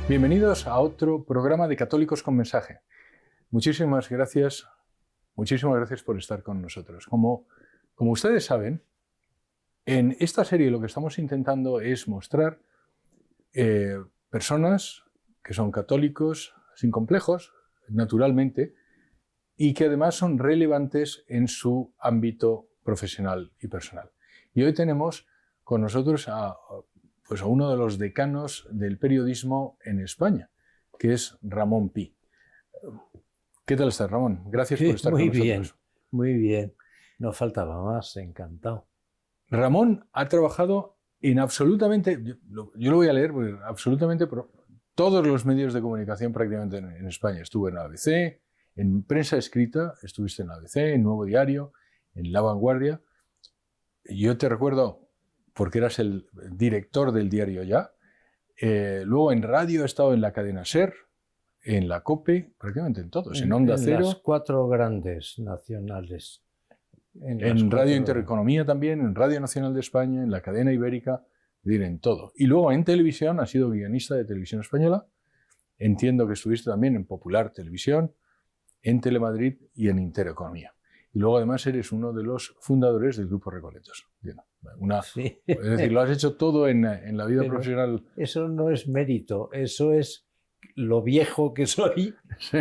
Bienvenidos a otro programa de Católicos con Mensaje. Muchísimas gracias por estar con nosotros. Como ustedes saben, en esta serie lo que estamos intentando es mostrar personas que son católicos sin complejos, naturalmente, y que además son relevantes en su ámbito profesional y personal. Y hoy tenemos con nosotros a uno de los decanos del periodismo en España, que es Ramón Pi. ¿Qué tal estás, Ramón? Gracias por estar con nosotros. Muy bien. No faltaba más, encantado. Ramón ha trabajado en absolutamente, yo lo voy a leer, porque absolutamente todos los medios de comunicación prácticamente en España. Estuve en la ABC, en prensa escrita, estuviste en la ABC, en Nuevo Diario, en La Vanguardia. Yo te recuerdo porque eras el director del diario Ya. Luego en radio he estado en la cadena SER, en la COPE, prácticamente en todos, en Onda Cero. En las cuatro grandes nacionales. En Radio Intereconomía también, en Radio Nacional de España, en la cadena Ibérica, en todo. Y luego en televisión has sido guionista de Televisión Española. Entiendo que estuviste también en Popular Televisión, en Telemadrid y en Intereconomía. Y luego además eres uno de los fundadores del Grupo Recoletos. Sí. Es decir, lo has hecho todo en la vida profesional. Eso no es mérito, eso es lo viejo que soy. Sí.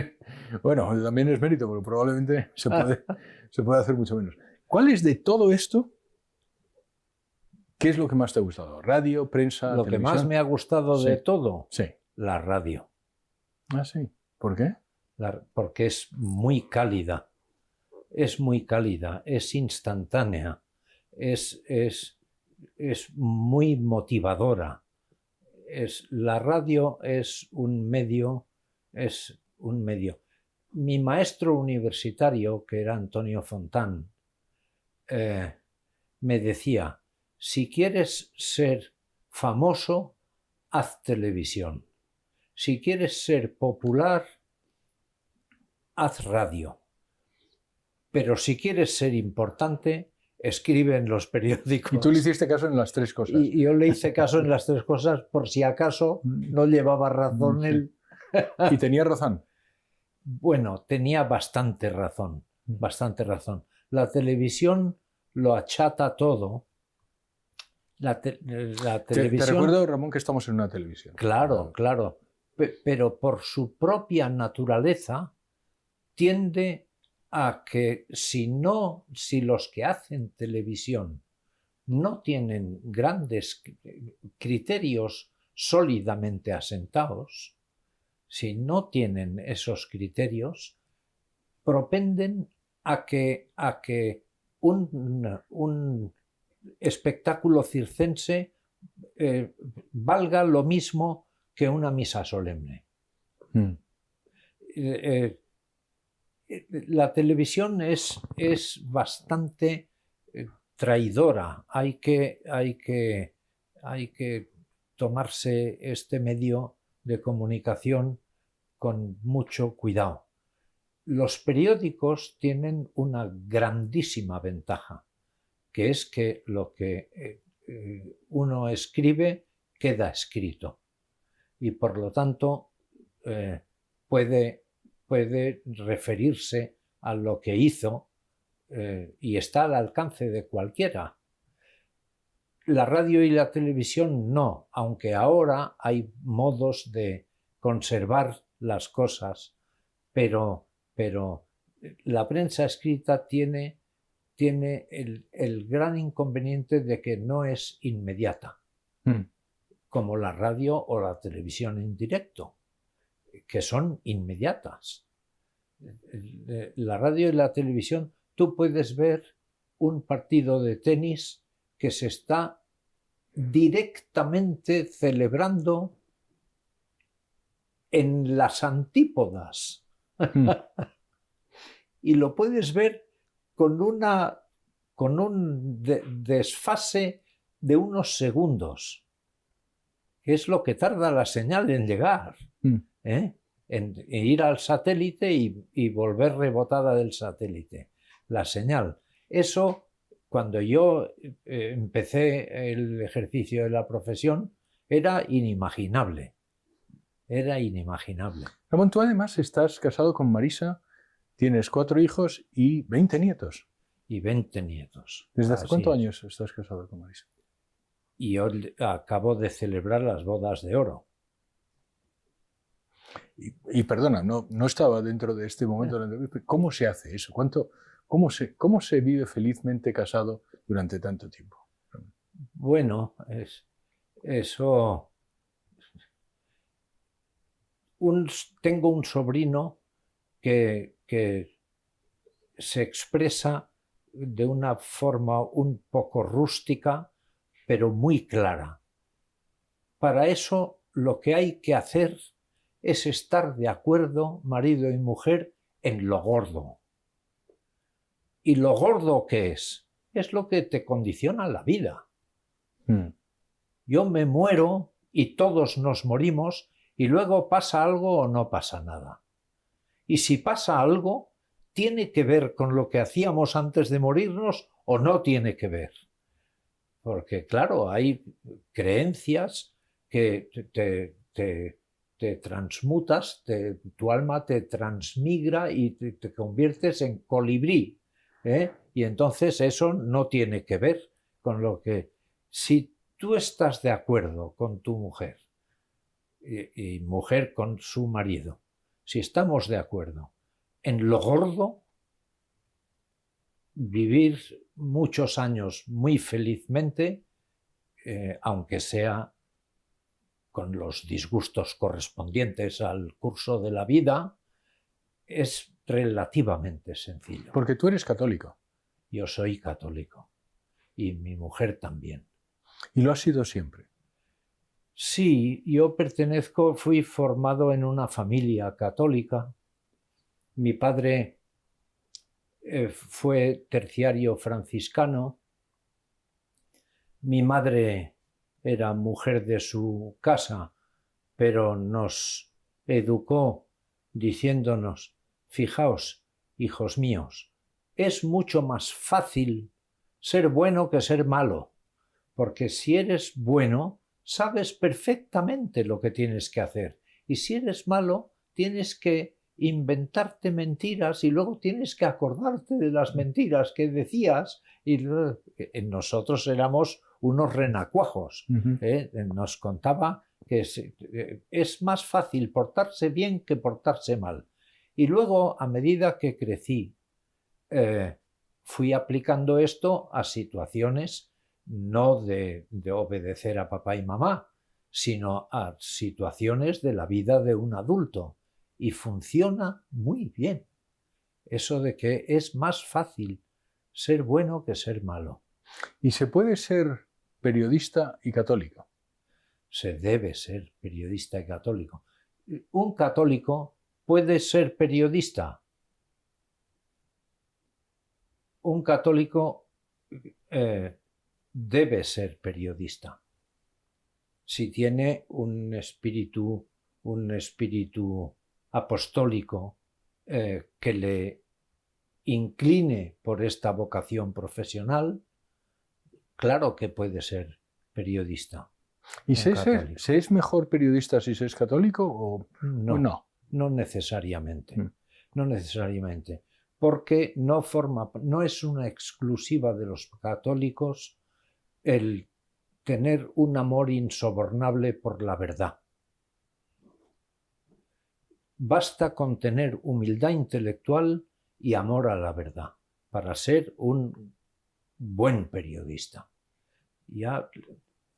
Bueno, también es mérito, pero probablemente se puede hacer mucho menos. ¿Cuál es de todo esto? ¿Qué es lo que más te ha gustado? ¿Radio, prensa, Lo televisión? que más me ha gustado de todo, sí. La radio. Ah, sí. ¿Por qué? Porque es muy cálida. Es muy cálida, es instantánea, es muy motivadora. La radio es un medio. Mi maestro universitario, que era Antonio Fontán, me decía: si quieres ser famoso, haz televisión. Si quieres ser popular, haz radio. Pero si quieres ser importante, escribe en los periódicos. Y tú le hiciste caso en las tres cosas. Y yo le hice caso en las tres cosas por si acaso no llevaba razón él. ¿Y tenía razón? Bueno, tenía bastante razón. La televisión lo achata todo. La televisión... Te recuerdo, Ramón, que estamos en una televisión. Claro. Pero por su propia naturaleza tiende a que si los que hacen televisión no tienen grandes criterios sólidamente asentados, si no tienen esos criterios, propenden a que un espectáculo circense valga lo mismo que una misa solemne. La televisión es bastante traidora. Hay que tomarse este medio de comunicación con mucho cuidado. Los periódicos tienen una grandísima ventaja, que es que lo que uno escribe queda escrito y por lo tanto puede referirse a lo que hizo y está al alcance de cualquiera. La radio y la televisión no, aunque ahora hay modos de conservar las cosas, pero la prensa escrita tiene el gran inconveniente de que no es inmediata, como la radio o la televisión en directo, que son inmediatas. La radio y la televisión, tú puedes ver un partido de tenis que se está directamente celebrando en las antípodas. Y lo puedes ver con un desfase de unos segundos, que es lo que tarda la señal en llegar, en ir al satélite y volver rebotada del satélite. La señal. Eso, cuando yo empecé el ejercicio de la profesión, era inimaginable. era inimaginable. Ramón, tú además estás casado con Marisa, tienes 4 hijos y 20 nietos. Y 20 nietos. ¿Desde hace Así cuántos es. años estás casado con Marisa? Y yo acabo de celebrar las bodas de oro. Y perdona, no estaba dentro de este momento de la entrevista. ¿Cómo se hace eso? ¿Cómo se vive felizmente casado durante tanto tiempo? Bueno, eso... Tengo un sobrino que se expresa de una forma un poco rústica, pero muy clara. Para eso lo que hay que hacer es estar de acuerdo, marido y mujer, en lo gordo. ¿Y lo gordo qué es? Es lo que te condiciona la vida. Yo me muero y todos nos morimos y luego pasa algo o no pasa nada. Y si pasa algo, ¿tiene que ver con lo que hacíamos antes de morirnos o no tiene que ver? Porque claro, hay creencias que te transmutas, tu alma te transmigra y te conviertes en colibrí, ¿eh? Y entonces eso no tiene que ver con lo que... Si tú estás de acuerdo con tu mujer y mujer con su marido, si estamos de acuerdo en lo gordo, vivir muchos años muy felizmente, aunque sea con los disgustos correspondientes al curso de la vida, es relativamente sencillo. Porque tú eres católico. Yo soy católico y mi mujer también. Y lo has sido siempre. Sí, yo fui formado en una familia católica. Mi padre fue terciario franciscano. Mi madre era mujer de su casa, pero nos educó diciéndonos: fijaos, hijos míos, es mucho más fácil ser bueno que ser malo, porque si eres bueno, sabes perfectamente lo que tienes que hacer, y si eres malo, tienes que inventarte mentiras y luego tienes que acordarte de las mentiras que decías, y nosotros éramos unos renacuajos. Nos contaba que es más fácil portarse bien que portarse mal. Y luego, a medida que crecí, fui aplicando esto a situaciones no de obedecer a papá y mamá, sino a situaciones de la vida de un adulto. Y funciona muy bien. Eso de que es más fácil ser bueno que ser malo. ¿Y se puede ser periodista y católico? Se debe ser periodista y católico. ¿Un católico puede ser periodista? Un católico debe ser periodista. Si tiene un espíritu apostólico que le incline por esta vocación profesional, claro que puede ser periodista. ¿Y se es mejor periodista si se es católico o no? No necesariamente. No necesariamente. Porque no es una exclusiva de los católicos el tener un amor insobornable por la verdad. Basta con tener humildad intelectual y amor a la verdad para ser un buen periodista. Ya,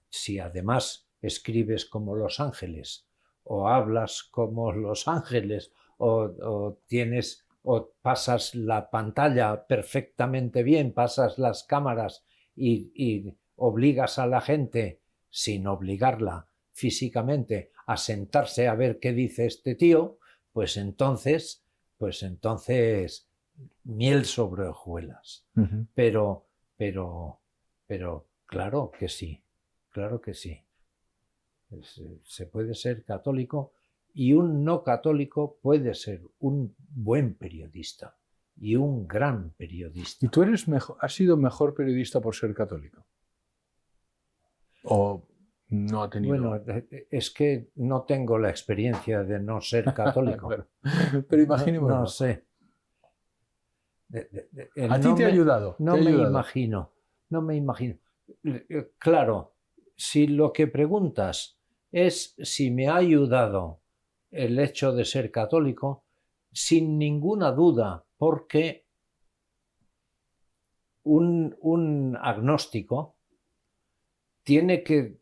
si además escribes como Los Ángeles, o hablas como Los Ángeles, o pasas la pantalla perfectamente bien, pasas las cámaras y obligas a la gente, sin obligarla físicamente, a sentarse a ver qué dice este tío, pues entonces miel sobre hojuelas. Pero claro que sí. Claro que sí. Se puede ser católico y un no católico puede ser un buen periodista y un gran periodista. ¿Y tú has sido mejor periodista por ser católico? ¿O no ha tenido... Bueno, es que no tengo la experiencia de no ser católico. Pero imaginémoslo. No sé. ¿A ti te ha ayudado? No me imagino. No me imagino. Claro, si lo que preguntas es si me ha ayudado el hecho de ser católico, sin ninguna duda, porque un agnóstico tiene que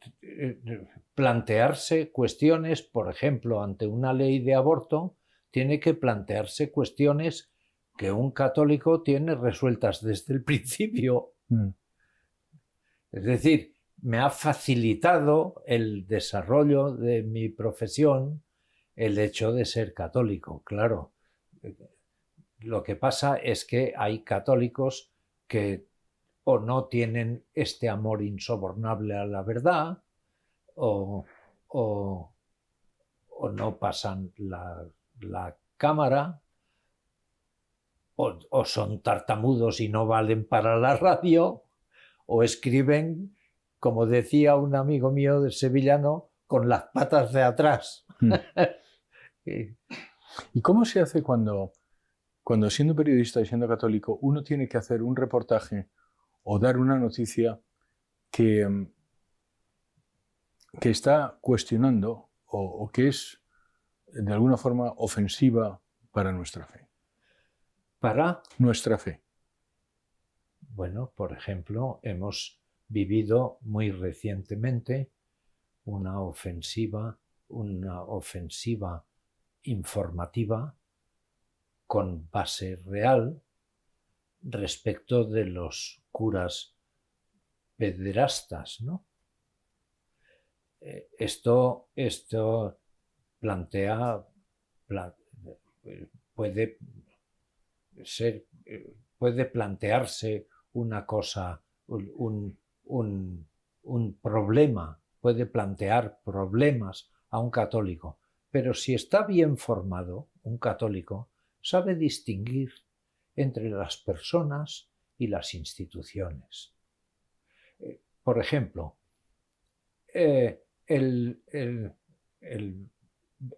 plantearse cuestiones, por ejemplo, ante una ley de aborto, tiene que plantearse cuestiones que un católico tiene resueltas desde el principio. Es decir, me ha facilitado el desarrollo de mi profesión el hecho de ser católico, claro. Lo que pasa es que hay católicos que o no tienen este amor insobornable a la verdad, o no pasan la cámara, o son tartamudos y no valen para la radio, o escriben, como decía un amigo mío de sevillano, con las patas de atrás. ¿Y cómo se hace cuando siendo periodista y siendo católico uno tiene que hacer un reportaje o dar una noticia que está cuestionando o que es de alguna forma ofensiva para nuestra fe? ¿Para? Nuestra fe. Bueno, por ejemplo, hemos vivido muy recientemente una ofensiva informativa con base real respecto de los curas pederastas, ¿no? Esto puede plantearse una cosa, un problema, puede plantear problemas a un católico, pero si está bien formado, un católico sabe distinguir entre las personas y las instituciones. Por ejemplo,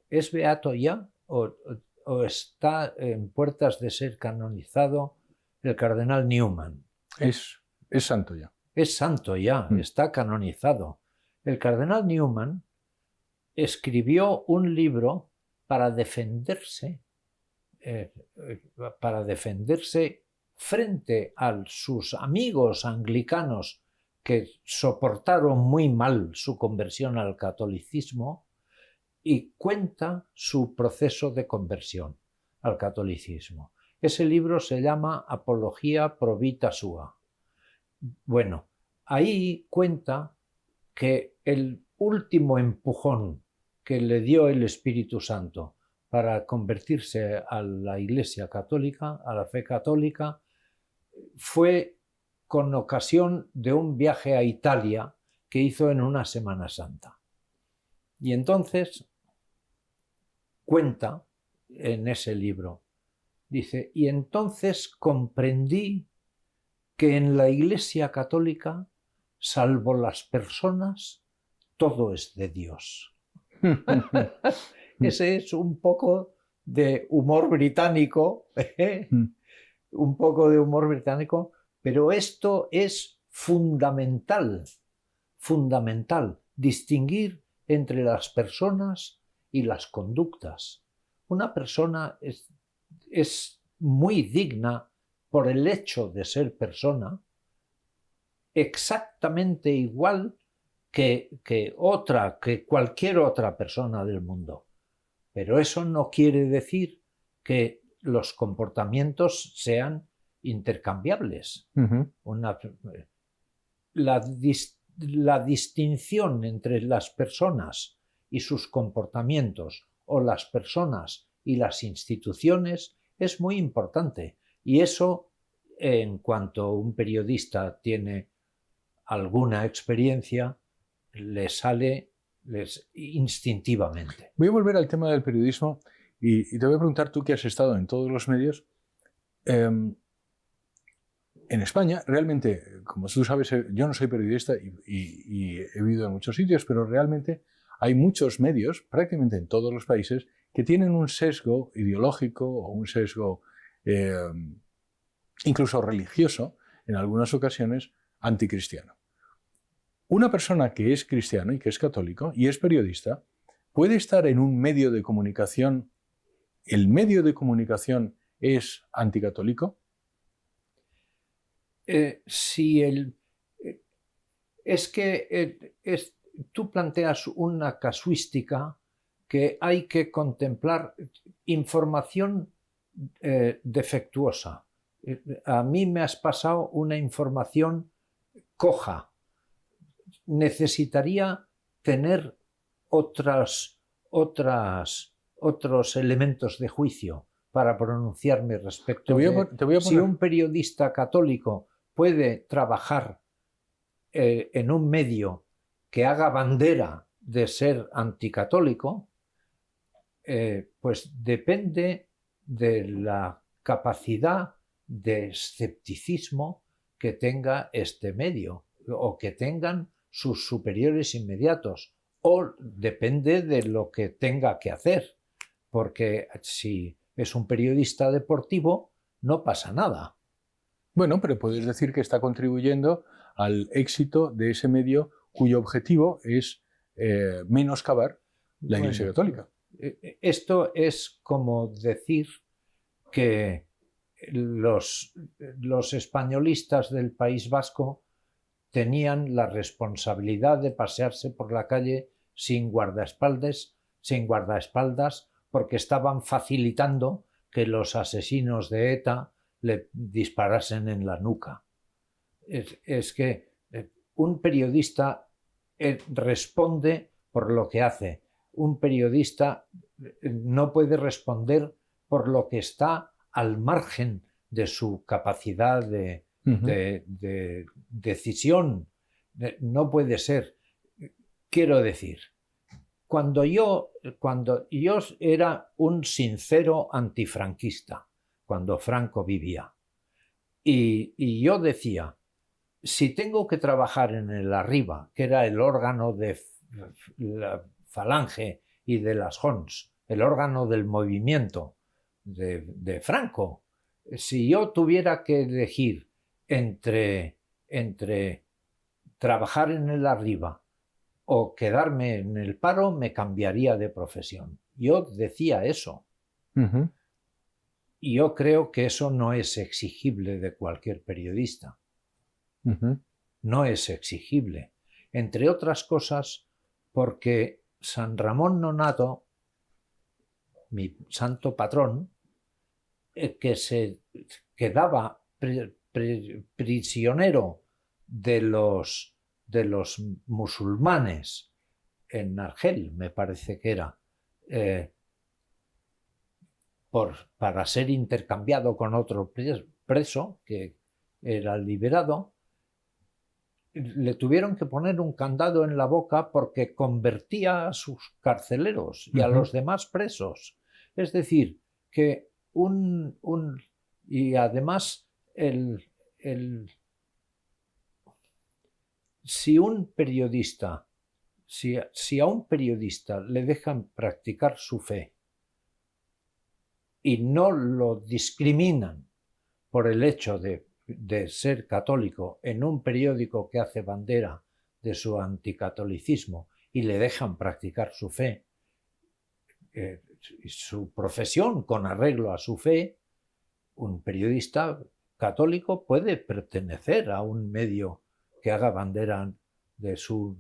¿es beato ya o está en puertas de ser canonizado el cardenal Newman? Es santo ya. Es santo ya, está canonizado. El cardenal Newman escribió un libro para defenderse frente a sus amigos anglicanos que soportaron muy mal su conversión al catolicismo, y cuenta su proceso de conversión al catolicismo. Ese libro se llama Apología pro vita sua. Bueno, ahí cuenta que el último empujón que le dio el Espíritu Santo para convertirse a la Iglesia católica, a la fe católica, fue con ocasión de un viaje a Italia que hizo en una Semana Santa. Y entonces cuenta en ese libro, dice, y entonces comprendí que en la Iglesia católica, salvo las personas, todo es de Dios. Ese es un poco de humor británico, un poco de humor británico, pero esto es fundamental, distinguir entre las personas y las conductas. Una persona es muy digna por el hecho de ser persona, exactamente igual que cualquier otra persona del mundo. Pero eso no quiere decir que los comportamientos sean intercambiables. La distinción entre las personas y sus comportamientos, o las personas y las instituciones, es muy importante. Y eso, en cuanto un periodista tiene alguna experiencia, le sale instintivamente. Voy a volver al tema del periodismo y te voy a preguntar, tú que has estado en todos los medios, en España, realmente, como tú sabes, yo no soy periodista y he vivido en muchos sitios, pero realmente hay muchos medios, prácticamente en todos los países, que tienen un sesgo ideológico o un sesgo incluso religioso, en algunas ocasiones, anticristiano. Una persona que es cristiano y que es católico y es periodista puede estar en un medio de comunicación. ¿El medio de comunicación es anticatólico? Si es que tú planteas una casuística que hay que contemplar información defectuosa. A mí me has pasado una información coja. Necesitaría tener otros elementos de juicio para pronunciarme respecto Te voy a si poner... un periodista católico puede trabajar en un medio que haga bandera de ser anticatólico, pues depende de la capacidad de escepticismo que tenga este medio o que tengan sus superiores inmediatos, o depende de lo que tenga que hacer, porque si es un periodista deportivo no pasa nada. Bueno, pero puedes decir que está contribuyendo al éxito de ese medio cuyo objetivo es menoscabar la Iglesia Católica. Esto es como decir que los españolistas del País Vasco tenían la responsabilidad de pasearse por la calle sin guardaespaldas, porque estaban facilitando que los asesinos de ETA le disparasen en la nuca. Es que un periodista responde por lo que hace. Un periodista no puede responder por lo que está al margen de su capacidad de decisión. No puede ser. Quiero decir, cuando yo era un sincero antifranquista, cuando Franco vivía, y yo decía, si tengo que trabajar en el Arriba, que era el órgano de la Falange y de las Hons, el órgano del movimiento de Franco, si yo tuviera que elegir entre trabajar en el Arriba o quedarme en el paro, me cambiaría de profesión. Yo decía eso. Y yo creo que eso no es exigible de cualquier periodista. No es exigible. Entre otras cosas, porque San Ramón Nonnato, mi santo patrón, que se quedaba prisionero de los musulmanes en Argel, me parece que era, para ser intercambiado con otro preso que era liberado, le tuvieron que poner un candado en la boca porque convertía a sus carceleros y a los demás presos. Es decir, que y además si a un periodista le dejan practicar su fe y no lo discriminan por el hecho de ser católico en un periódico que hace bandera de su anticatolicismo y le dejan practicar su fe, su profesión con arreglo a su fe, un periodista católico puede pertenecer a un medio que haga bandera de su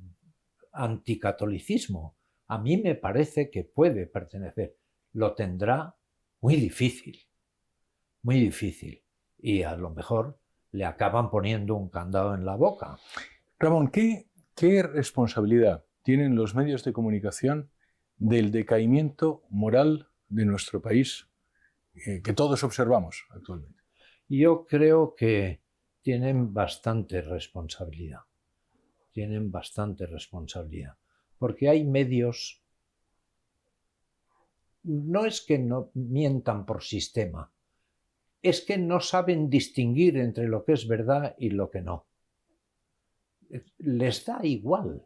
anticatolicismo. A mí me parece que puede pertenecer. Lo tendrá muy difícil, muy difícil. Y a lo mejor le acaban poniendo un candado en la boca. Ramón, ¿qué responsabilidad tienen los medios de comunicación del decaimiento moral de nuestro país que todos observamos actualmente? Yo creo que tienen bastante responsabilidad. Tienen bastante responsabilidad. Porque hay medios, no es que no mientan por sistema, es que no saben distinguir entre lo que es verdad y lo que no. Les da igual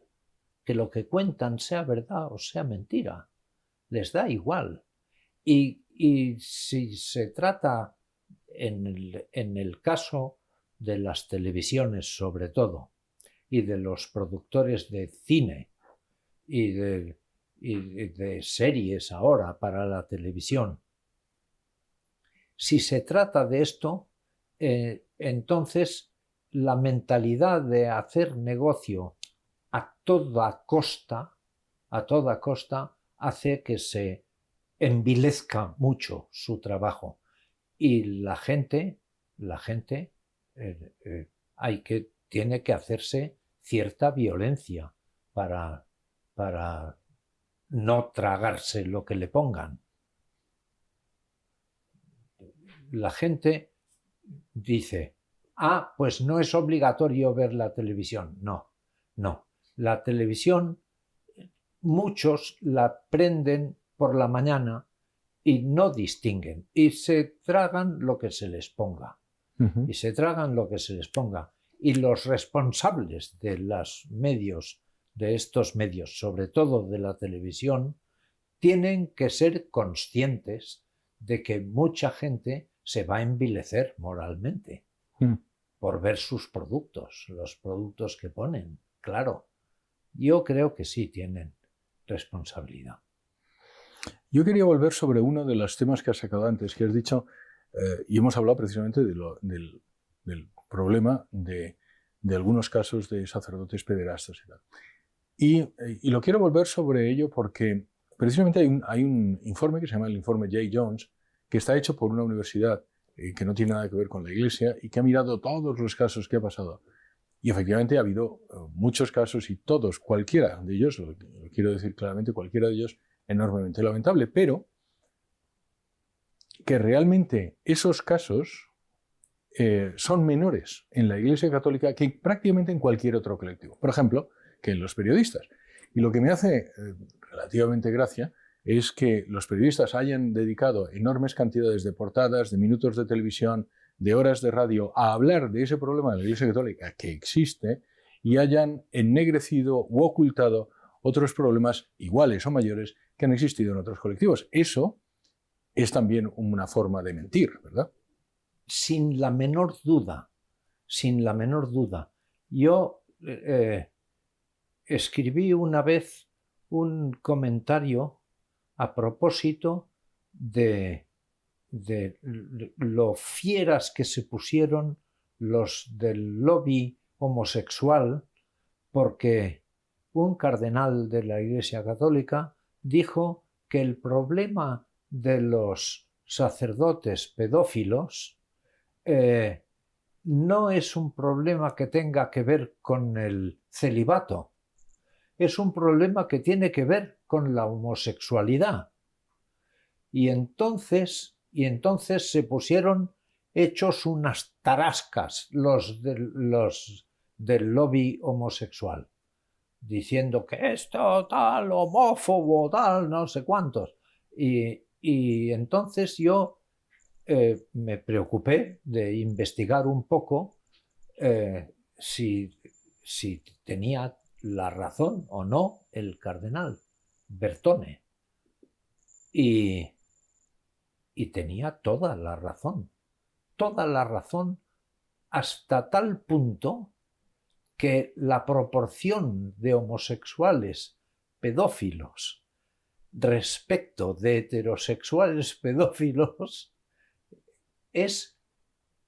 que lo que cuentan sea verdad o sea mentira. Les da igual. Y si se trata, en el caso de las televisiones sobre todo, y de los productores de cine y de series ahora para la televisión, si se trata de esto, entonces la mentalidad de hacer negocio a toda costa hace que se envilezca mucho su trabajo y la gente tiene que hacerse cierta violencia para no tragarse lo que le pongan. La gente dice, pues no es obligatorio ver la televisión. No. La televisión, muchos la prenden por la mañana y no distinguen y se tragan lo que se les ponga. Y los responsables de estos medios, sobre todo de la televisión, tienen que ser conscientes de que mucha gente se va a envilecer moralmente por ver sus productos, los productos que ponen. Claro, yo creo que sí tienen responsabilidad. Yo quería volver sobre uno de los temas que has sacado antes, que has dicho, y hemos hablado precisamente del problema de algunos casos de sacerdotes pederastas y tal. Y lo quiero volver sobre ello porque precisamente hay un informe que se llama el informe J. Jones, que está hecho por una universidad que no tiene nada que ver con la Iglesia y que ha mirado todos los casos que ha pasado. Y efectivamente ha habido muchos casos y todos, cualquiera de ellos, lo quiero decir claramente, cualquiera de ellos enormemente lamentable, pero que realmente esos casos son menores en la Iglesia Católica que prácticamente en cualquier otro colectivo. Por ejemplo, que en los periodistas. Y lo que me hace relativamente gracia es que los periodistas hayan dedicado enormes cantidades de portadas, de minutos de televisión, de horas de radio a hablar de ese problema de la Iglesia Católica que existe y hayan ennegrecido u ocultado otros problemas iguales o mayores que han existido en otros colectivos. Eso es también una forma de mentir, ¿verdad? Sin la menor duda. Yo escribí una vez un comentario a propósito de lo fieras que se pusieron los del lobby homosexual, porque un cardenal de la Iglesia Católica dijo que el problema de los sacerdotes pedófilos no es un problema que tenga que ver con el celibato, es un problema que tiene que ver con la homosexualidad. Y entonces se pusieron hechos unas tarascas los del lobby homosexual, diciendo que esto tal, homófobo, tal, no sé cuántos. Y entonces yo me preocupé de investigar un poco si tenía la razón o no el cardenal Bertone. Y tenía toda la razón hasta tal punto que la proporción de homosexuales pedófilos respecto de heterosexuales pedófilos es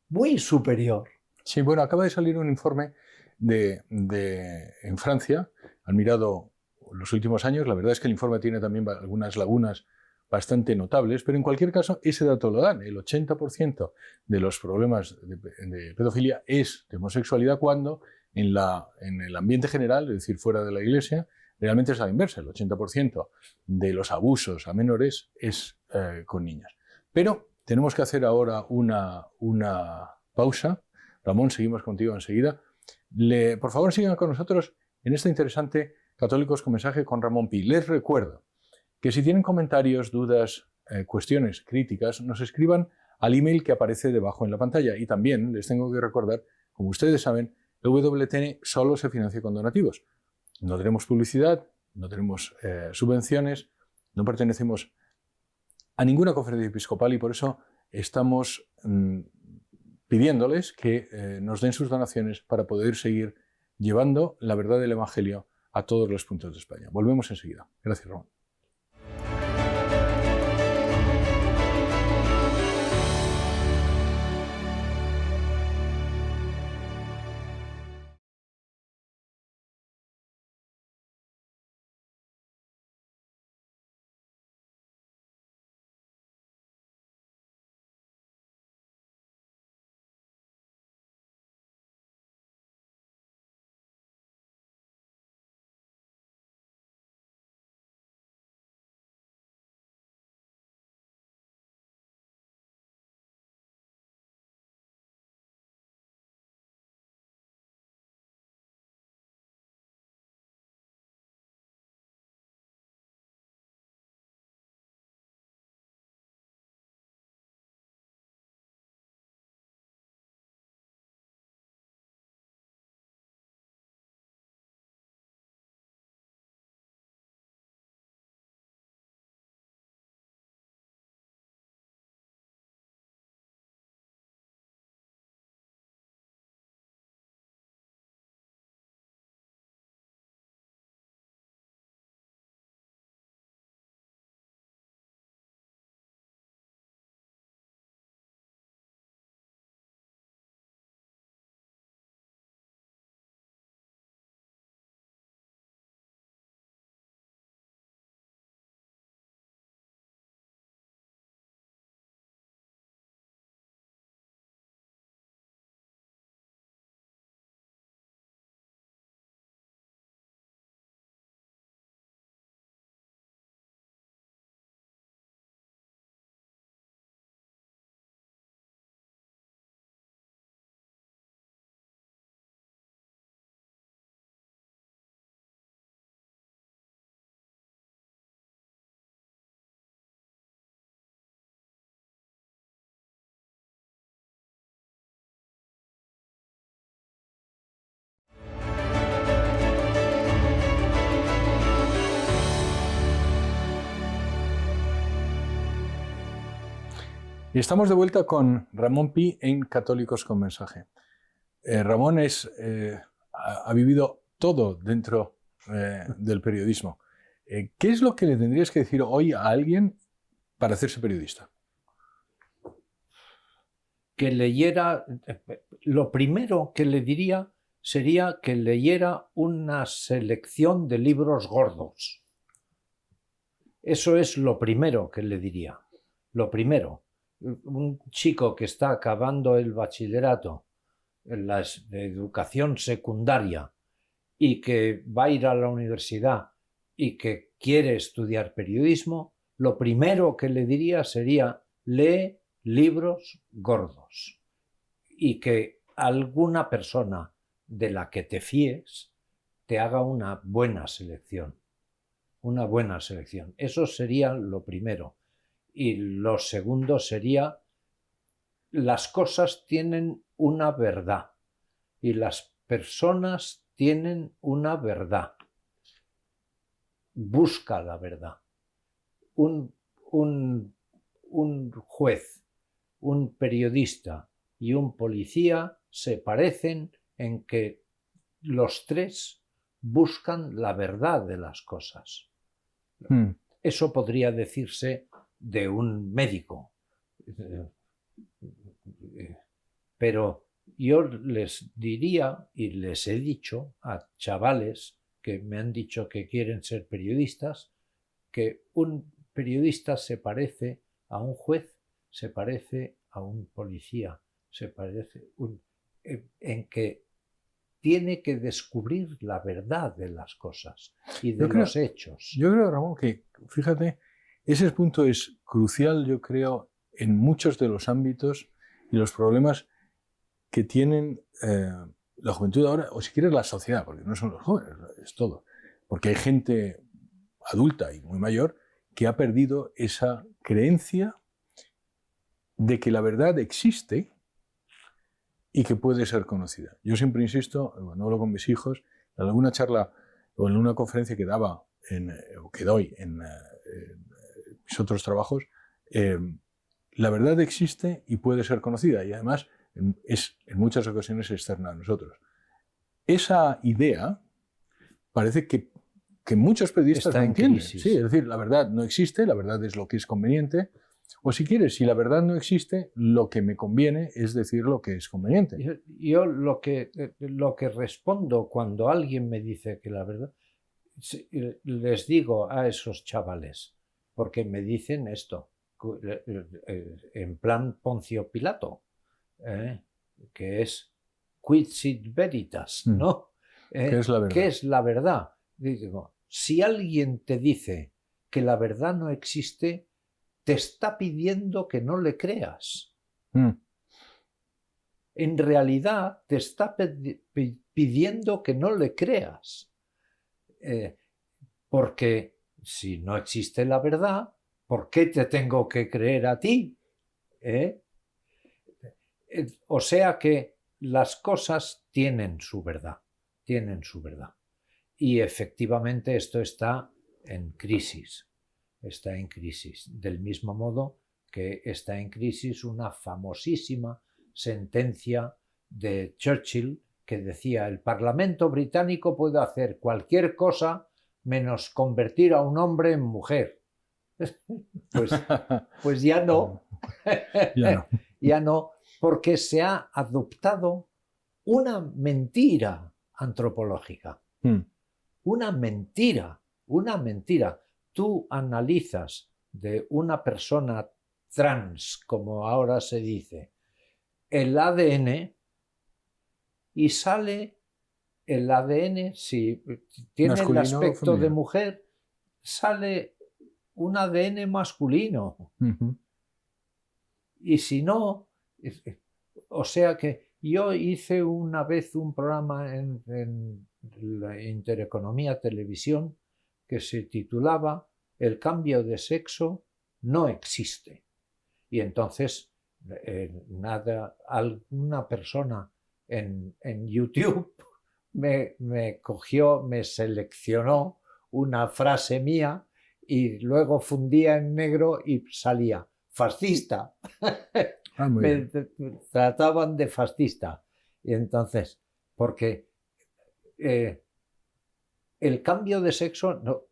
muy superior. Sí, bueno, acaba de salir un informe en Francia, han mirado los últimos años, la verdad es que el informe tiene también algunas lagunas bastante notables, pero en cualquier caso ese dato lo dan, el 80% de los problemas de pedofilia es de homosexualidad, cuando en el ambiente general, es decir, fuera de la Iglesia, realmente es a la inversa, el 80% de los abusos a menores es con niñas. Pero tenemos que hacer ahora una pausa. Ramón, seguimos contigo enseguida. Por favor, sigan con nosotros en este interesante Católicos con Mensaje con Ramón Pi. Les recuerdo que si tienen comentarios, dudas, cuestiones, críticas, nos escriban al email que aparece debajo en la pantalla. Y también les tengo que recordar, como ustedes saben, el WTN solo se financia con donativos. No tenemos publicidad, no tenemos subvenciones, no pertenecemos a ninguna conferencia episcopal y por eso estamos pidiéndoles que nos den sus donaciones para poder seguir llevando la verdad del Evangelio a todos los puntos de España. Volvemos enseguida. Gracias, Ramón. Y estamos de vuelta con Ramón Pi en Católicos con Mensaje. Ramón ha vivido todo dentro del periodismo. ¿Qué es lo que le tendrías que decir hoy a alguien para hacerse periodista? Que leyera, lo primero que le diría sería que leyera una selección de libros gordos. Eso es lo primero que le diría. Lo primero. Un chico que está acabando el bachillerato en la educación secundaria y que va a ir a la universidad y que quiere estudiar periodismo, lo primero que le diría sería: lee libros gordos y que alguna persona de la que te fíes te haga una buena selección. Una buena selección. Eso sería lo primero. Y lo segundo sería: las cosas tienen una verdad y las personas tienen una verdad. Busca la verdad. Un juez, un periodista y un policía se parecen en que los tres buscan la verdad de las cosas. Eso podría decirse de un médico. Pero yo les diría, y les he dicho a chavales que me han dicho que quieren ser periodistas, que un periodista se parece a un juez, se parece a un policía, se parece en que tiene que descubrir la verdad de las cosas y de los hechos. Yo creo, Ramón, que, fíjate, ese punto es crucial, yo creo, en muchos de los ámbitos y los problemas que tienen la juventud ahora, o si quieres la sociedad, porque no son los jóvenes, es todo. Porque hay gente adulta y muy mayor que ha perdido esa creencia de que la verdad existe y que puede ser conocida. Yo siempre insisto, cuando hablo con mis hijos, en alguna charla o en una conferencia que daba o que doy en mis otros trabajos, la verdad existe y puede ser conocida, y además es en muchas ocasiones externa a nosotros. Esa idea parece que muchos periodistas Está no en entienden. crisis. Sí, es decir, la verdad no existe, la verdad es lo que es conveniente, o si quieres, si la verdad no existe, lo que me conviene es decir lo que es conveniente. Yo lo que respondo cuando alguien me dice que la verdad, les digo a esos chavales, porque me dicen esto, en plan Poncio Pilato, que es quid sit veritas, ¿no? ¿Qué es la verdad? ¿Qué es la verdad? Digo, si alguien te dice que la verdad no existe, te está pidiendo que no le creas. En realidad te está pidiendo que no le creas. Porque si no existe la verdad, ¿por qué te tengo que creer a ti? O sea que las cosas tienen su verdad, tienen su verdad. Y efectivamente esto está en crisis, del mismo modo que está en crisis una famosísima sentencia de Churchill que decía: el Parlamento británico puede hacer cualquier cosa menos convertir a un hombre en mujer. Pues ya no. Ya no. Ya no, porque se ha adoptado una mentira antropológica. Una mentira, una mentira. Tú analizas de una persona trans, como ahora se dice, el ADN y sale el ADN, si tiene Masculino el aspecto o femenino. de mujer, sale un ADN masculino. Y si no, o sea que yo hice una vez un programa en la Intereconomía Televisión que se titulaba El cambio de sexo no existe. Y entonces alguna persona en YouTube me cogió, me seleccionó una frase mía y luego fundía en negro y salía fascista. Me trataban de fascista. Y entonces, porque el cambio de sexo, no,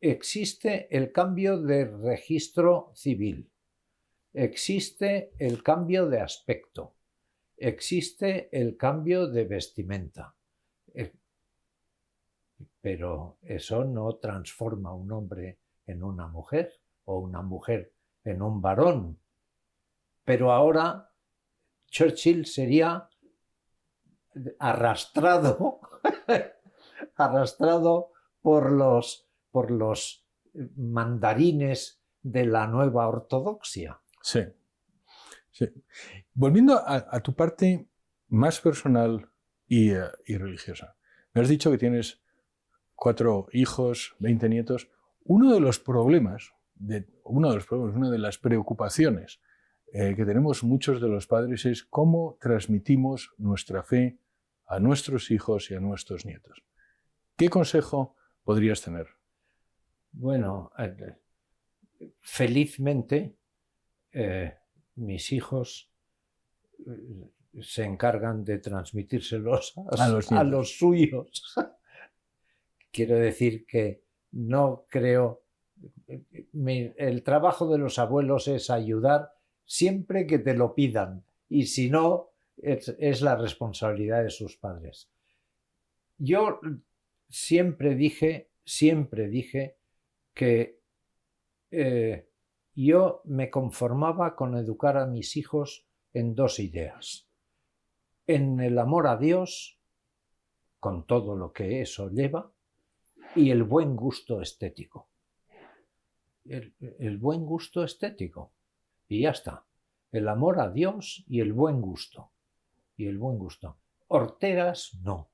existe el cambio de registro civil, existe el cambio de aspecto, existe el cambio de vestimenta. Pero eso no transforma a un hombre en una mujer o una mujer en un varón. Pero ahora Churchill sería arrastrado por los mandarines de la nueva ortodoxia. Sí, sí. Volviendo a tu parte más personal y religiosa. Me has dicho que tienes 4 hijos, 20 nietos. Una de las preocupaciones que tenemos muchos de los padres es cómo transmitimos nuestra fe a nuestros hijos y a nuestros nietos. ¿Qué consejo podrías tener? Bueno, felizmente mis hijos se encargan de transmitírselos a los suyos. Quiero decir que no creo... El trabajo de los abuelos es ayudar siempre que te lo pidan, y si no, es la responsabilidad de sus padres. Yo siempre dije que yo me conformaba con educar a mis hijos en 2 ideas: en el amor a Dios, con todo lo que eso lleva, y el buen gusto estético. El buen gusto estético. Y ya está. El amor a Dios y el buen gusto. Y el buen gusto. Horteras, no.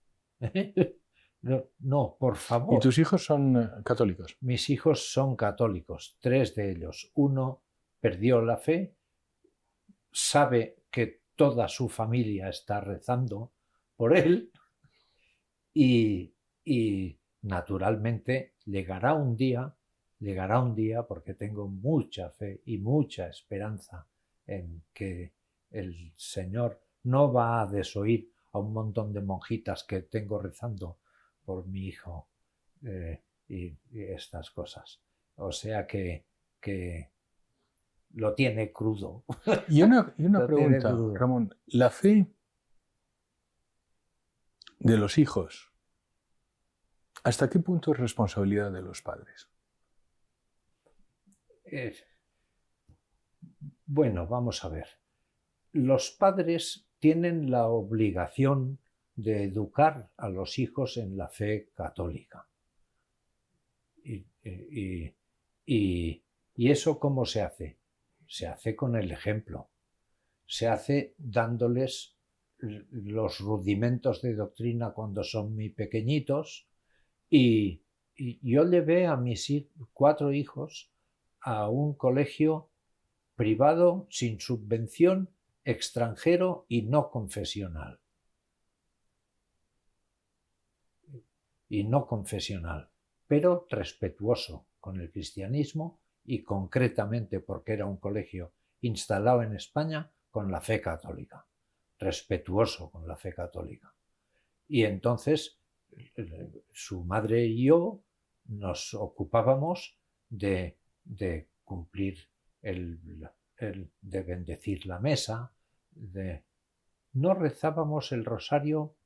No, por favor. ¿Y tus hijos son católicos? Mis hijos son católicos, 3 de ellos. Uno perdió la fe sabe que toda su familia está rezando por él y naturalmente llegará un día, porque tengo mucha fe y mucha esperanza en que el Señor no va a desoír a un montón de monjitas que tengo rezando por mi hijo y estas cosas. O sea que lo tiene crudo. Y una Lo tiene pregunta, crudo. Ramón. La fe de los hijos, ¿hasta qué punto es responsabilidad de los padres? Bueno, vamos a ver. Los padres tienen la obligación de educar a los hijos en la fe católica. ¿Y eso cómo se hace? Se hace con el ejemplo. Se hace dándoles los rudimentos de doctrina cuando son muy pequeñitos y yo llevé a mis 4 hijos a un colegio privado sin subvención, extranjero y no confesional. Pero respetuoso con el cristianismo y concretamente, porque era un colegio instalado en España, con la fe católica. Respetuoso con la fe católica. Y entonces su madre y yo nos ocupábamos de cumplir de bendecir la mesa, no rezábamos el rosario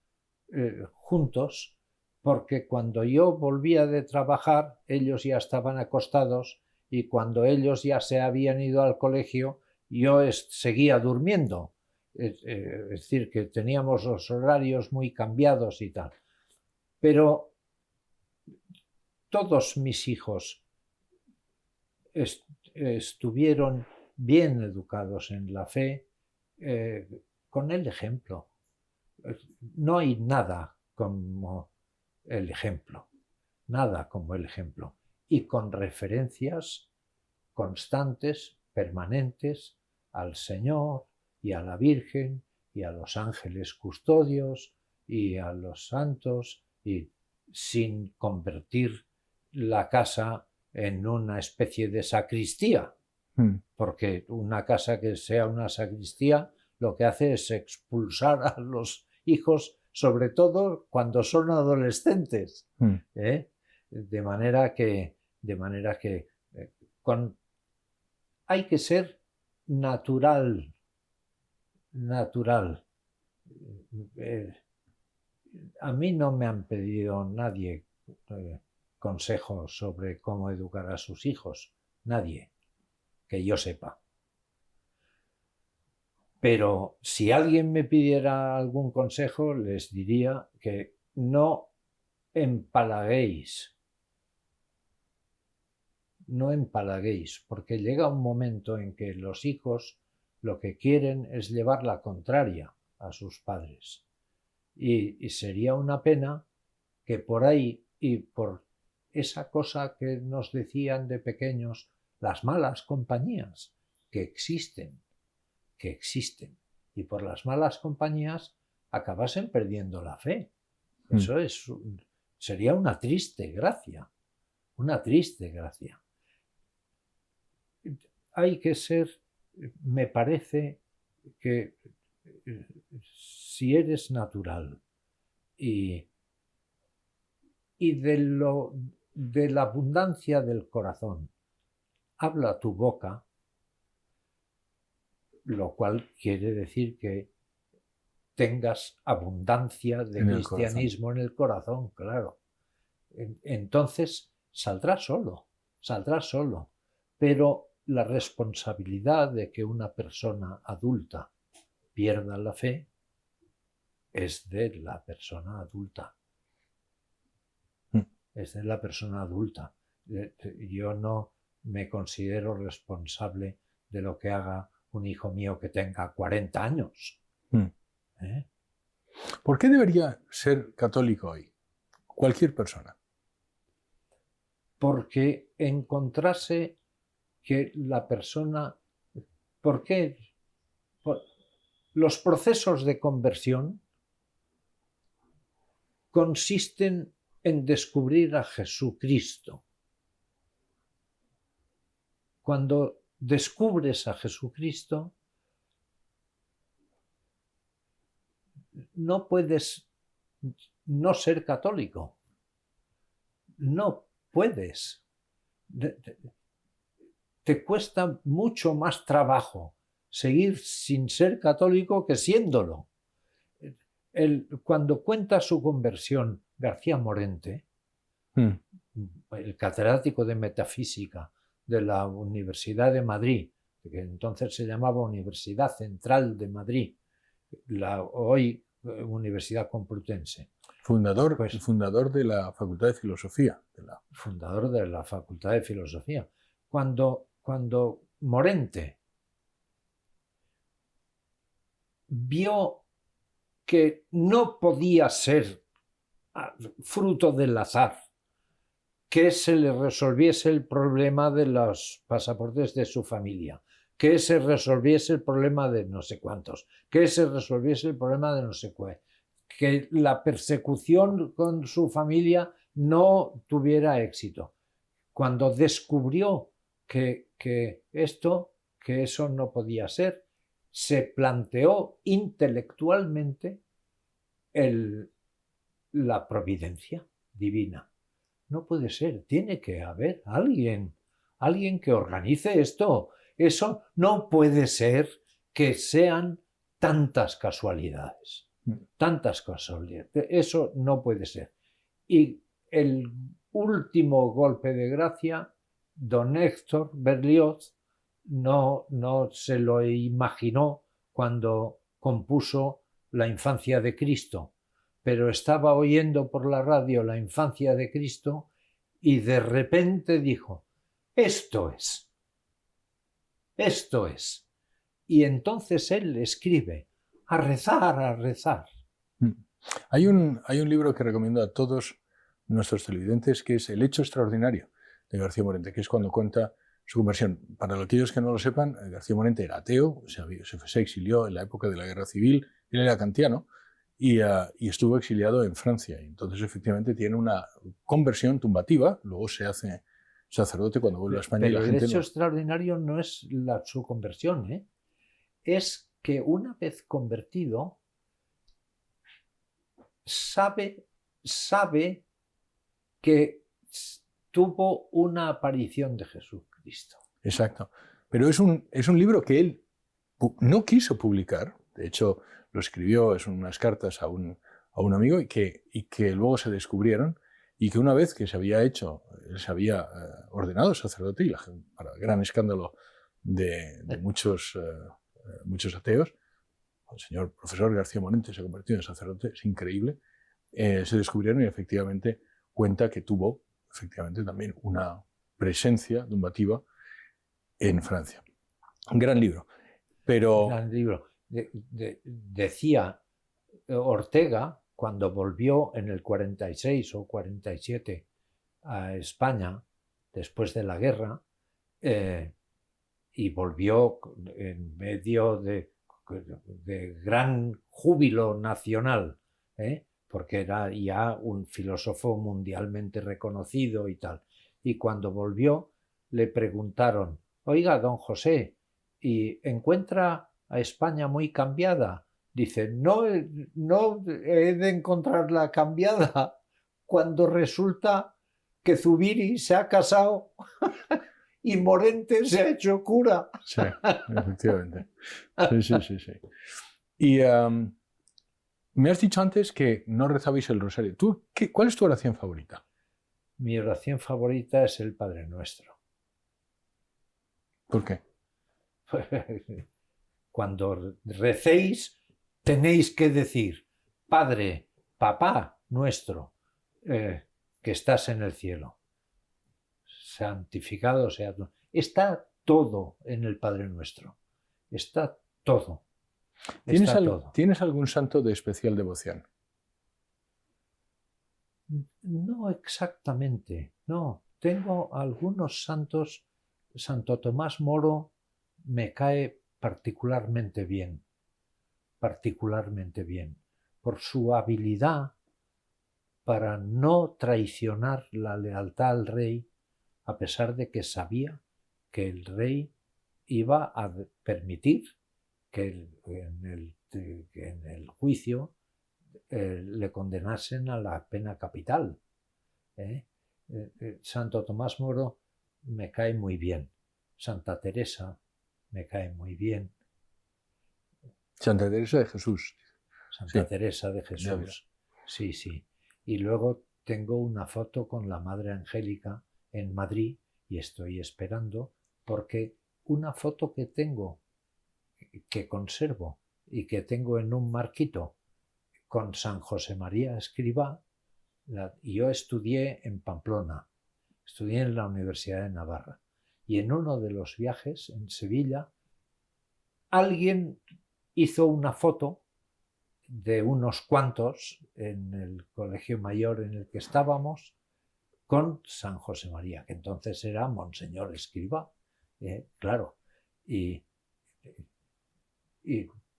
juntos, porque cuando yo volvía de trabajar ellos ya estaban acostados y cuando ellos ya se habían ido al colegio yo seguía durmiendo. Es decir, que teníamos los horarios muy cambiados y tal. Pero todos mis hijos estuvieron bien educados en la fe con el ejemplo. No hay nada como el ejemplo, y con referencias constantes, permanentes al Señor y a la Virgen y a los ángeles custodios y a los santos, y sin convertir la casa en una especie de sacristía, porque una casa que sea una sacristía lo que hace es expulsar a los hijos, sobre todo cuando son adolescentes. De manera que hay que ser natural. A mí no me han pedido nadie consejos sobre cómo educar a sus hijos, nadie, que yo sepa. Pero si alguien me pidiera algún consejo, les diría que no empalaguéis, porque llega un momento en que los hijos lo que quieren es llevar la contraria a sus padres. Y sería una pena que por ahí y por esa cosa que nos decían de pequeños, las malas compañías que existen, y por las malas compañías acabasen perdiendo la fe. Eso sería una triste gracia. Hay que ser, me parece que si eres natural y de la abundancia del corazón habla tu boca, lo cual quiere decir que tengas abundancia de cristianismo en el corazón, claro. Entonces saldrá solo, pero la responsabilidad de que una persona adulta pierda la fe es de la persona adulta. Yo no me considero responsable de lo que haga un hijo mío que tenga 40 años. ¿Por qué debería ser católico hoy cualquier persona? Porque encontrase que la persona... ¿Por qué Los procesos de conversión consisten en descubrir a Jesucristo. Cuando descubres a Jesucristo, no puedes no ser católico. No puedes. Te cuesta mucho más trabajo seguir sin ser católico que siéndolo. Cuando cuenta su conversión García Morente, el catedrático de metafísica de la Universidad de Madrid, que entonces se llamaba Universidad Central de Madrid, hoy Universidad Complutense. El fundador de la Facultad de Filosofía. Fundador de la Facultad de Filosofía. Cuando Morente vio que no podía ser fruto del azar que se le resolviese el problema de los pasaportes de su familia, que se resolviese el problema de no sé cuántos, que se resolviese el problema de no sé qué, que la persecución con su familia no tuviera éxito. Cuando descubrió que eso no podía ser, se planteó intelectualmente la providencia divina. No puede ser, tiene que haber alguien que organice esto. Eso no puede ser que sean tantas casualidades. Eso no puede ser. Y el último golpe de gracia, don Héctor Berlioz no se lo imaginó cuando compuso La infancia de Cristo, pero estaba oyendo por la radio La infancia de Cristo y de repente dijo: esto es. Y entonces él escribe: a rezar. Hay un libro que recomiendo a todos nuestros televidentes, que es El hecho extraordinario, de García Morente, que es cuando cuenta su conversión. Para aquellos que no lo sepan, García Morente era ateo, se exilió en la época de la Guerra Civil, él era kantiano, y estuvo exiliado en Francia. Entonces, efectivamente, tiene una conversión tumbativa, luego se hace sacerdote cuando vuelve a España. Pero y la gente el hecho extraordinario no es su conversión, ¿eh? Es que una vez convertido, sabe que tuvo una aparición de Jesucristo. Exacto. Pero es un libro que él no quiso publicar. De hecho, lo escribió, son unas cartas a un amigo y que luego se descubrieron, y que una vez que se había él se había ordenado sacerdote, y para gran escándalo de muchos ateos, el señor profesor García Morente se convirtió en sacerdote, es increíble. Se descubrieron y efectivamente cuenta que tuvo efectivamente también una presencia tumbativa en Francia. Un gran libro. Pero... Gran libro. Decía Ortega, cuando volvió en el 46 o 47 a España, después de la guerra, y volvió en medio de gran júbilo nacional, porque era ya un filósofo mundialmente reconocido y tal. Y cuando volvió, le preguntaron: oiga, don José, ¿y encuentra a España muy cambiada? Dice: no he de encontrarla cambiada cuando resulta que Zubiri se ha casado y Morente se ha hecho cura. Sí, efectivamente. Sí. Y me has dicho antes que no rezabais el rosario. ¿Cuál es tu oración favorita? Mi oración favorita es el Padre Nuestro. ¿Por qué? Cuando recéis, tenéis que decir: Padre, Papá nuestro, que estás en el cielo, santificado sea tu... Está todo en el Padre Nuestro. Está todo. ¿Tienes algún santo de especial devoción? No exactamente, no. Tengo algunos santos. Santo Tomás Moro me cae particularmente bien. particularmente bien, por su habilidad para no traicionar la lealtad al rey, a pesar de que sabía que el rey iba a permitir que en el juicio le condenasen a la pena capital. Santo Tomás Moro me cae muy bien. Santa Teresa me cae muy bien. Santa Teresa de Jesús. Santa Sí. Teresa de Jesús. Sí, sí. Y luego tengo una foto con la Madre Angélica en Madrid y estoy esperando porque una foto que tengo, que conservo y que tengo en un marquito con San José María Escrivá, yo estudié en Pamplona, estudié en la Universidad de Navarra y en uno de los viajes en Sevilla alguien hizo una foto de unos cuantos en el colegio mayor en el que estábamos con San José María, que entonces era Monseñor Escrivá, claro. Y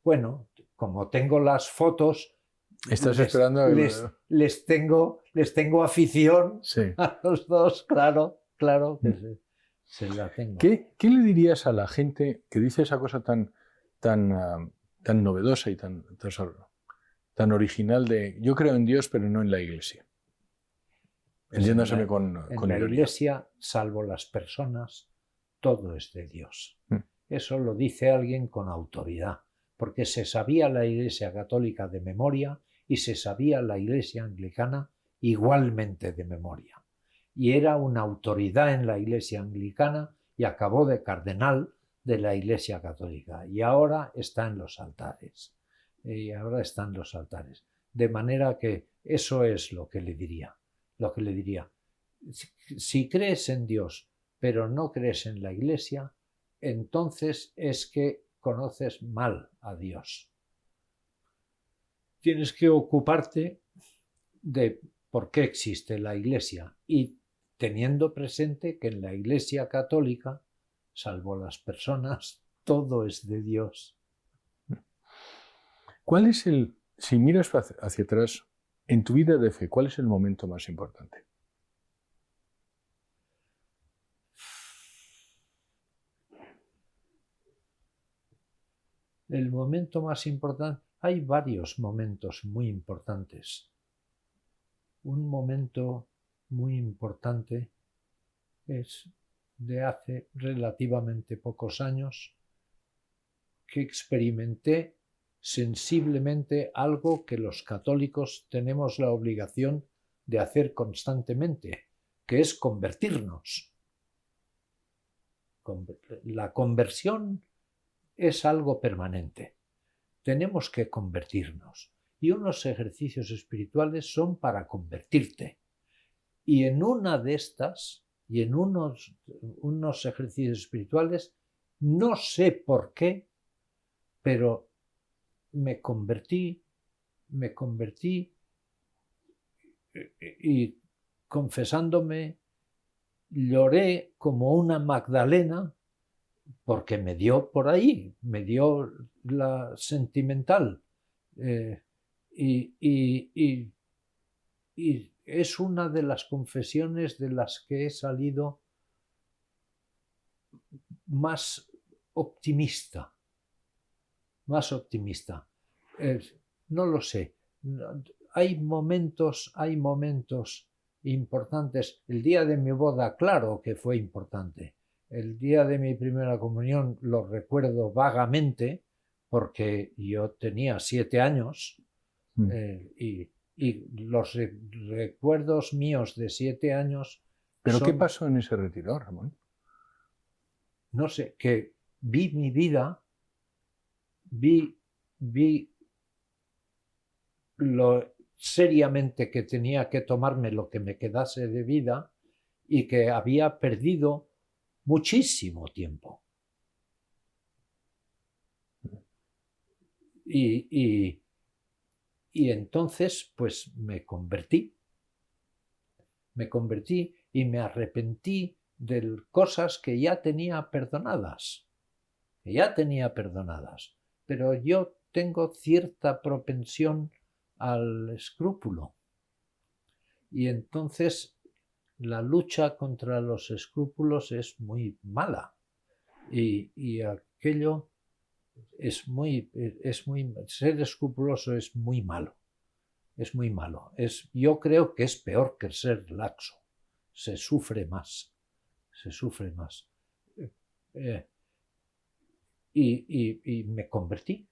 bueno, como tengo las fotos, Estás esperando les tengo afición, sí, a los dos, claro que se la tengo. ¿Qué le dirías a la gente que dice esa cosa tan novedosa y tan original de yo creo en Dios pero no en la Iglesia? Entiéndaseme con la Iglesia, salvo las personas, todo es de Dios. Eso lo dice alguien con autoridad, porque se sabía la Iglesia católica de memoria y se sabía la Iglesia anglicana igualmente de memoria. Y era una autoridad en la Iglesia anglicana y acabó de cardenal de la Iglesia católica. Y ahora está en los altares. De manera que eso es lo que le diría. Si crees en Dios, pero no crees en la Iglesia, entonces es que conoces mal a Dios. Tienes que ocuparte de por qué existe la Iglesia y teniendo presente que en la Iglesia católica, salvo las personas, todo es de Dios. ¿Cuál es si miras hacia atrás, en tu vida de fe, cuál es el momento más importante? El momento más importante, hay varios momentos muy importantes. Un momento muy importante es de hace relativamente pocos años que experimenté sensiblemente algo que los católicos tenemos la obligación de hacer constantemente, que es convertirnos. La conversión es algo permanente. Tenemos que convertirnos. Y unos ejercicios espirituales son para convertirte. Y en una de estas, y en unos ejercicios espirituales, no sé por qué, pero me convertí y confesándome lloré como una Magdalena porque me dio por ahí, me dio la sentimental. Y es una de las confesiones de las que he salido más optimista. No lo sé. Hay momentos importantes. El día de mi boda, claro que fue importante. El día de mi primera comunión lo recuerdo vagamente porque yo tenía 7 años y los recuerdos míos de 7 años. ¿Pero qué pasó en ese retiro, Ramón? No sé, que vi mi vida, vi lo seriamente que tenía que tomarme lo que me quedase de vida y que había perdido muchísimo tiempo. Y entonces, pues me convertí y me arrepentí de cosas que ya tenía perdonadas. Pero yo tengo cierta propensión al escrúpulo. Y entonces la lucha contra los escrúpulos es muy mala. Y aquello ser escrupuloso es muy malo. Es muy malo. Yo creo que es peor que ser laxo. Se sufre más. Se sufre más. Y me convertí.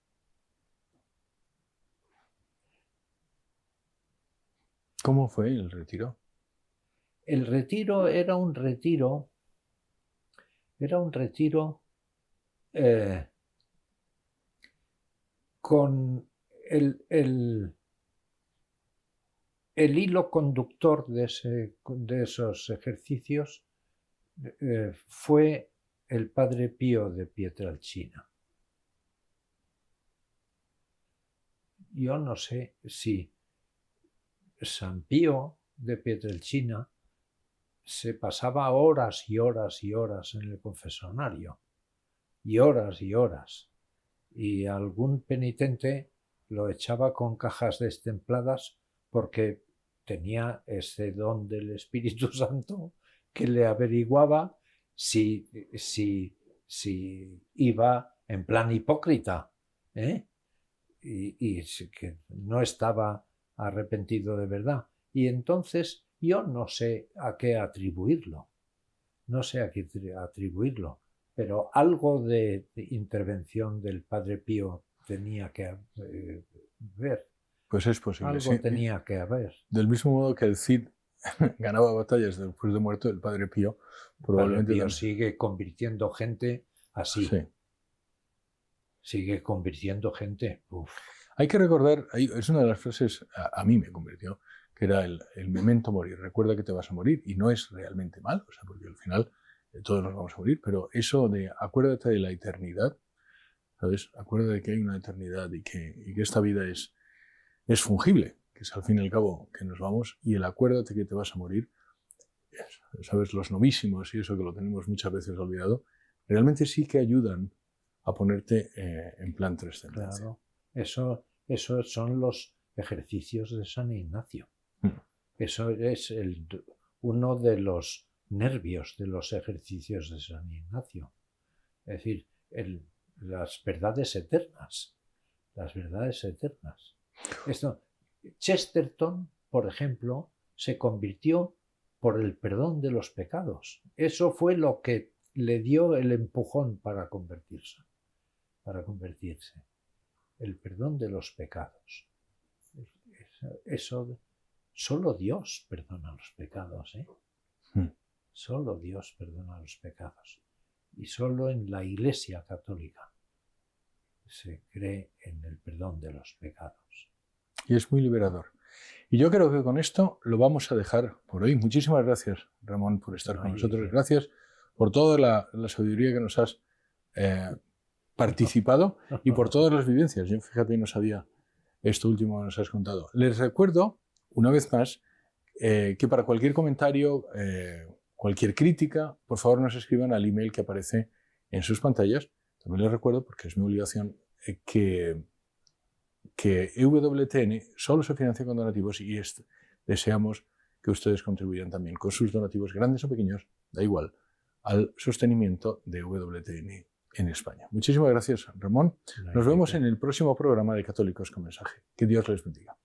¿Cómo fue el retiro? El retiro era un retiro con el hilo conductor de esos ejercicios fue el Padre Pío de Pietrelcina. Yo no sé si San Pío de Pietrelcina se pasaba horas y horas y horas en el confesionario, y horas y horas, y algún penitente lo echaba con cajas destempladas porque tenía ese don del Espíritu Santo que le averiguaba si iba en plan hipócrita, y que no estaba arrepentido de verdad. Y entonces yo no sé a qué atribuirlo, pero algo de intervención del Padre Pío tenía que haber. Pues es posible. Algo Sí. tenía que haber. Del mismo modo que el Cid ganaba batallas después de muerto, el Padre Pío probablemente... El Padre Pío sigue convirtiendo gente así. Sí. Sigue convirtiendo gente. Uf. Hay que recordar, es una de las frases, a mí me convirtió, que era el memento mori. Recuerda que te vas a morir, y no es realmente mal, o sea, porque al final todos nos vamos a morir, pero eso de acuérdate de la eternidad, ¿sabes? Acuérdate de que hay una eternidad y que esta vida es fungible, que es al fin y al cabo que nos vamos, y el acuérdate que te vas a morir, ¿sabes? Los novísimos y eso que lo tenemos muchas veces olvidado, realmente sí que ayudan a ponerte en plan trascendencia. Claro, eso son los ejercicios de San Ignacio. Eso es uno de los nervios de los ejercicios de San Ignacio. Es decir, las verdades eternas. Las verdades eternas. Chesterton, por ejemplo, se convirtió por el perdón de los pecados. Eso fue lo que le dio el empujón para convertirse. El perdón de los pecados. Eso, solo Dios perdona los pecados, Solo Dios perdona los pecados. Y solo en la Iglesia Católica se cree en el perdón de los pecados. Y es muy liberador. Y yo creo que con esto lo vamos a dejar por hoy. Muchísimas gracias, Ramón, por estar con nosotros. Gracias por toda la sabiduría que nos has participado y por todas las vivencias. Yo, fíjate, no sabía esto último que nos has contado. Les recuerdo, una vez más, que para cualquier comentario, cualquier crítica, por favor nos escriban al email que aparece en sus pantallas. También les recuerdo, porque es mi obligación, que EWTN solo se financia con donativos, y deseamos que ustedes contribuyan también con sus donativos, grandes o pequeños, da igual, al sostenimiento de EWTN en España. Muchísimas gracias, Ramón. Nos vemos en el próximo programa de Católicos con Mensaje. Que Dios les bendiga.